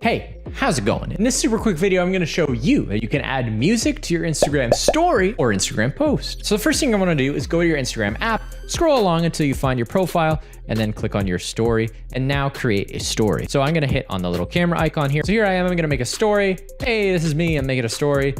Hey, how's it going? In this super quick video, I'm gonna show you that you can add music to your Instagram story or Instagram post. So the first thing I wanna do is go to your Instagram app, scroll along until you find your profile, and then click on your story, and now create a story. So I'm gonna hit on the little camera icon here. So here I am, I'm gonna make a story. Hey, this is me, I'm making a story.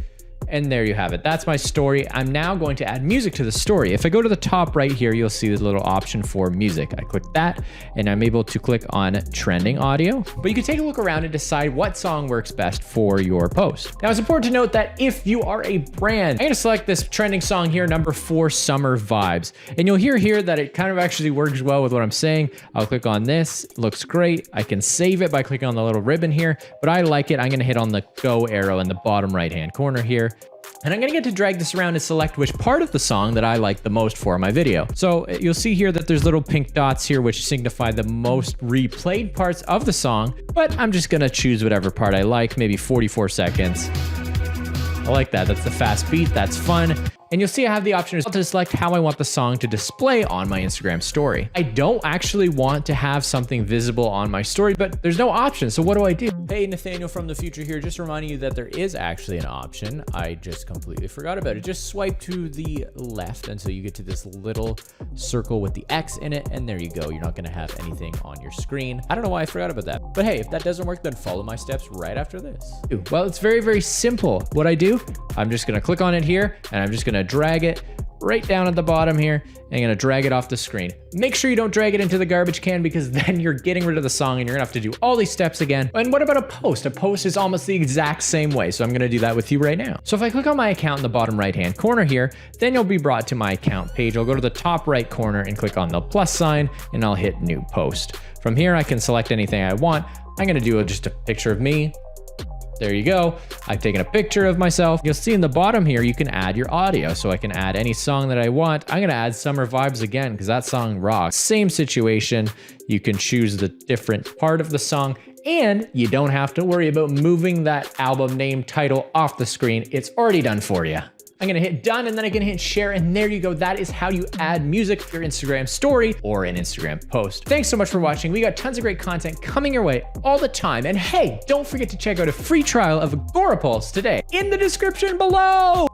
And there you have it. That's my story. I'm now going to add music to the story. If I go to the top right here, you'll see the little option for music. I click that and I'm able to click on trending audio, but you can take a look around and decide what song works best for your post. Now it's important to note that if you are a brand, I'm gonna select this trending song here, number 4, Summer Vibes. And you'll hear here that it kind of actually works well with what I'm saying. I'll click on this, it looks great. I can save it by clicking on the little ribbon here, but I like it. I'm gonna hit on the go arrow in the bottom right-hand corner here. And I'm gonna get to drag this around and select which part of the song that I like the most for my video. So you'll see here that there's little pink dots here which signify the most replayed parts of the song, but I'm just gonna choose whatever part I like, maybe 44 seconds. I like that, that's the fast beat, that's fun. And you'll see I have the option to select how I want the song to display on my Instagram story. I don't actually want to have something visible on my story, but there's no option, so what do? Hey, Nathaniel from the future here, just reminding you that there is actually an option. I just completely forgot about it. Just swipe to the left until you get to this little circle with the X in it, and there you go. You're not gonna have anything on your screen. I don't know why I forgot about that, but hey, if that doesn't work, then follow my steps right after this. Well, it's very, very simple. What I do, I'm just gonna click on it here, and I'm just gonna drag it right down at the bottom here, and I'm gonna drag it off the screen. Make sure you don't drag it into the garbage can because then you're getting rid of the song and you're gonna have to do all these steps again. And what about a post? A post is almost the exact same way, so I'm gonna do that with you right now. So if I click on my account in the bottom right-hand corner here, then you'll be brought to my account page. I'll go to the top right corner and click on the plus sign, and I'll hit new post. From here, I can select anything I want. I'm gonna do just a picture of me. There you go. I've taken a picture of myself. You'll see in the bottom here, you can add your audio. So I can add any song that I want. I'm gonna add Summer Vibes again because that song rocks. Same situation. You can choose the different part of the song and you don't have to worry about moving that album name title off the screen. It's already done for you. I'm gonna hit done and then I can hit share, and there you go. That is how you add music to your Instagram story or an Instagram post. Thanks so much for watching. We got tons of great content coming your way all the time. And hey, don't forget to check out a free trial of Agorapulse today in the description below.